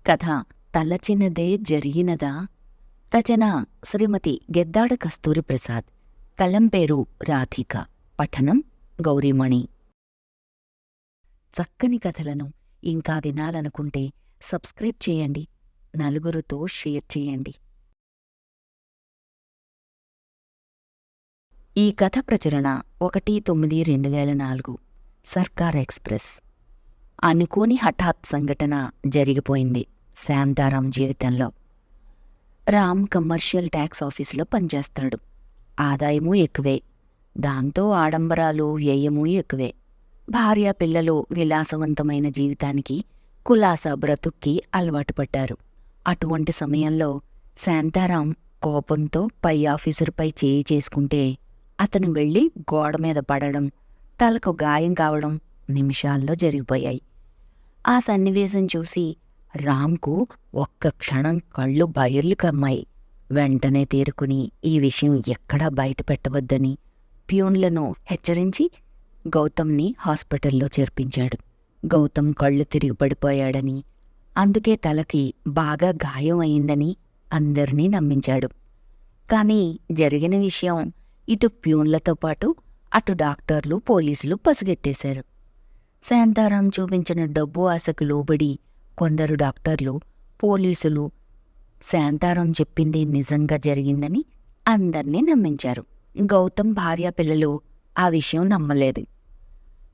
కథ తలచినదే జరిగినదా. రచన శ్రీమతి గెద్దాడ కస్తూరి ప్రసాద్. కలం పేరు రాధిక. పఠనం గౌరీమణి. చక్కని కథలను ఇంకా వినాలనుకుంటే సబ్స్క్రైబ్ చేయండి, నలుగురితో షేర్ చేయండి. ఈ కథ ప్రచురణ 1/9/2004. సర్కార్ ఎక్స్ప్రెస్. అనుకోని హఠాత్ సంఘటన జరిగిపోయింది శాంతారాం జీవితంలో. రామ్ కమర్షియల్ ట్యాక్స్ ఆఫీసులో పనిచేస్తాడు. ఆదాయమూ ఎక్కువే, దాంతో ఆడంబరాలు వ్యయమూ ఎక్కువే. భార్య పిల్లలు విలాసవంతమైన జీవితానికి, కులాసా బ్రతుక్కి అలవాటు పడ్డారు. అటువంటి సమయంలో శాంతారాం కోపంతో పై ఆఫీసర్పై చేయి చేసుకుంటే అతను వెళ్ళి గోడ మీద పడడం, తలకు గాయం కావడం నిమిషాల్లో జరిగిపోయాయి. ఆ సన్నివేశం చూసి రామ్కు ఒక్క క్షణం కళ్ళు బయర్లు కమ్మాయి. వెంటనే తేరుకుని ఈ విషయం ఎక్కడా బయట పెట్టవద్దని ప్యూన్లను హెచ్చరించి గౌతమ్ని హాస్పిటల్లో చేర్పించాడు. గౌతమ్ కళ్ళు తిరిగి పడిపోయాడని, అందుకే తలకి బాగా గాయం అయిందని అందర్నీ నమ్మించాడు. కానీ జరిగిన విషయం ఇటు ప్యూన్లతో పాటు అటు డాక్టర్లు, పోలీసులు పసిగట్టేశారు. శాంతారాం చూపించిన డబ్బు ఆశకు లోబడి కొందరు డాక్టర్లు, పోలీసులు శాంతారాం చెప్పింది నిజంగా జరిగిందని అందర్నీ నమ్మించారు. గౌతమ్ భార్య పిల్లలు ఆ విషయం నమ్మలేదు.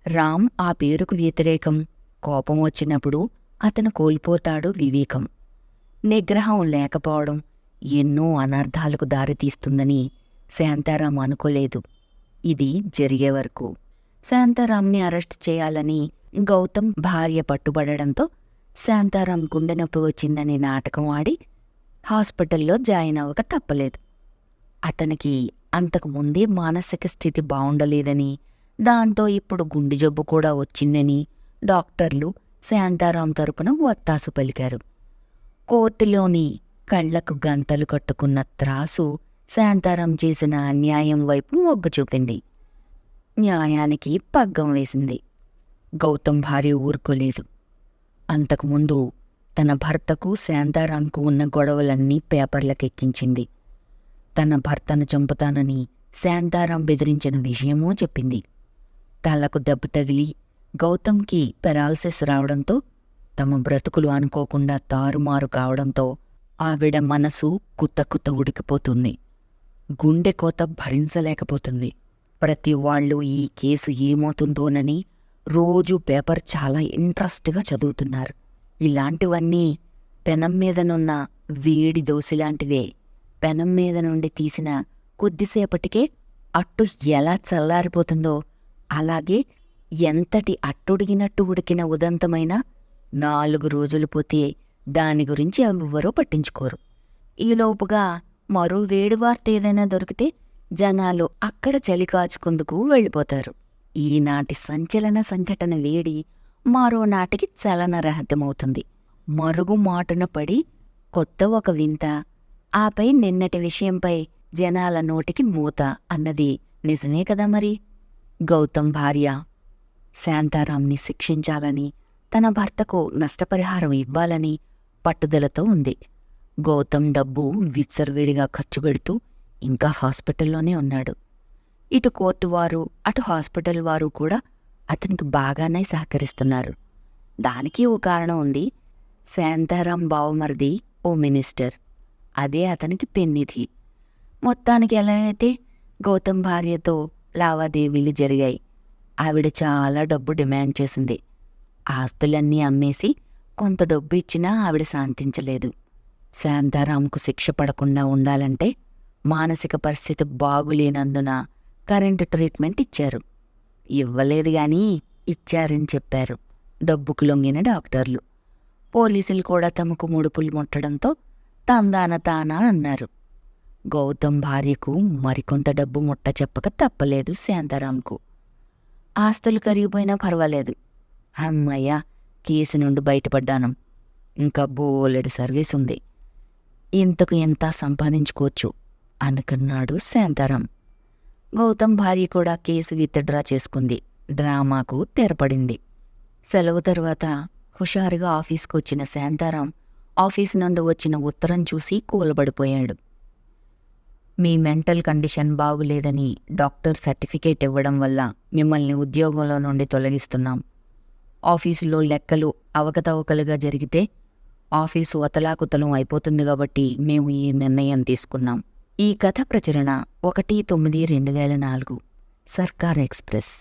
రామ్ ఆ పేరుకు వ్యతిరేకం. కోపం వచ్చినప్పుడు అతను కోల్పోతాడు వివేకం. నిగ్రహం లేకపోవడం ఎన్నో అనర్థాలకు దారితీస్తుందని శాంతారాం అనుకోలేదు. ఇది జరిగే వరకు. శాంతారాంని అరెస్ట్ చేయాలని గౌతమ్ భార్య పట్టుబడడంతో శాంతారాం గుండె నొప్పి వచ్చిందని నాటకం ఆడి హాస్పిటల్లో జాయిన్ అవ్వక తప్పలేదు. అతనికి అంతకుముందే మానసిక స్థితి బావుండలేదని, దాంతో ఇప్పుడు గుండె జబ్బు కూడా వచ్చిందని డాక్టర్లు శాంతారాం తరపున ఒత్తాసు పలికారు. కోర్టులోని కళ్లకు గంతలు కట్టుకున్న త్రాసు శాంతారాం చేసిన అన్యాయం వైపు మొగ్గు చూపింది. న్యాయానికి పగ్గం వేసింది. గౌతమ్ భార్య ఊరుకోలేదు. అంతకుముందు తన భర్తకు శాంతారాంకు ఉన్న గొడవలన్నీ పేపర్లకెక్కించింది. తన భర్తను చంపుతానని శాంతారాం బెదిరించిన విషయమూ చెప్పింది. తలకు దెబ్బ తగిలి గౌతమ్కి పెరాలసిస్ రావడంతో, తమ బ్రతుకులు అనుకోకుండా తారుమారు కావడంతో ఆవిడ మనసు కుతకుత ఉడికిపోతుంది. గుండె కోత భరించలేకపోతుంది. ప్రతి వాళ్ళు ఈ కేసు ఏమవుతుందోనని రోజూ పేపర్ చాలా ఇంట్రెస్ట్గా చదువుతున్నారు. ఇలాంటివన్నీ పెనం మీదనున్న వేడి దోశలాంటివే. పెనం మీద నుండి తీసిన కొద్దిసేపటికే అట్టు ఎలా చల్లారిపోతుందో అలాగే ఎంతటి అట్టుడిగినట్టు ఉడికిన ఉదంతమైనా 4 రోజులు పోతే దాని గురించి ఎవ్వరూ పట్టించుకోరు. ఈలోపుగా మరో వేడి వార్త ఏదైనా దొరికితే జనాలు అక్కడ చలి కాచుకుందుకు వెళ్ళిపోతారు. ఈనాటి సంచలన సంఘటన వేడి మరో నాటికి చలనరహితమవుతుంది. మరుగు మాటున పడి కొత్త ఒక వింత, ఆపై నిన్నటి విషయంపై జనాల నోటికి మూత అన్నది నిజమే కదా మరి. గౌతమ్ భార్య శాంతారాంని శిక్షించాలని, తన భర్తకు నష్టపరిహారం ఇవ్వాలని పట్టుదలతో ఉంది. గౌతమ్ డబ్బు విచ్చలవిడిగా ఖర్చు పెడుతూ ఇంకా హాస్పిటల్లోనే ఉన్నాడు. ఇటు కోర్టు వారు, అటు హాస్పిటల్ వారు కూడా అతనికి బాగానే సహకరిస్తున్నారు. దానికి ఓ కారణం ఉంది. శాంతారాం బావమరిది ఓ మినిస్టర్, అదే అతనికి పెన్నిధి. మొత్తానికి ఎలా అయితే గౌతమ్ భార్యతో లావాదేవీలు జరిగాయి. ఆవిడ చాలా డబ్బు డిమాండ్ చేసింది. ఆస్తులన్నీ అమ్మేసి కొంత డబ్బు ఇచ్చినా ఆవిడ శాంతించలేదు. శాంతారాంకు శిక్ష పడకుండా ఉండాలంటే మానసిక పరిస్థితి బాగులేనందున కరెంటు ట్రీట్మెంట్ ఇచ్చారు. ఇవ్వలేదు గాని ఇచ్చారని చెప్పారు డబ్బుకు లొంగిన డాక్టర్లు. పోలీసులు కూడా తమకు ముడుపులు ముట్టడంతో తందాన తానా అన్నారు. గౌతమ్ భార్యకు మరికొంత డబ్బు ముట్ట చెప్పక తప్పలేదు శాంతారాంకు. ఆస్తులు కరిగిపోయినా పర్వాలేదు, అమ్మయ్య కేసు నుండి బయటపడ్డాను, ఇంకా బోలెడు సర్వీస్ ఉంది, ఇంతకు ఎంత సంపాదించుకోవచ్చు అనుకున్నాడు శాంతారాం. గౌతమ్ భార్య కూడా కేసు విత్డ్రా చేసుకుంది. డ్రామాకు తెరపడింది. సెలవు తరువాత హుషారుగా ఆఫీస్కు వచ్చిన శాంతారాం ఆఫీస్ నుండి వచ్చిన ఉత్తరం చూసి కూలబడిపోయాడు. మీ మెంటల్ కండిషన్ బాగులేదని డాక్టర్ సర్టిఫికేట్ ఇవ్వడం వల్ల మిమ్మల్ని ఉద్యోగంలో నుండి తొలగిస్తున్నాం. ఆఫీసులో లెక్కలు అవకతవకలుగా జరిగితే ఆఫీసు అతలాకుతలం అయిపోతుంది కాబట్టి మేము ఈ నిర్ణయం తీసుకున్నాం. ఈ కథ ప్రచురణ 1/9/2004. సర్కార్ ఎక్స్ప్రెస్.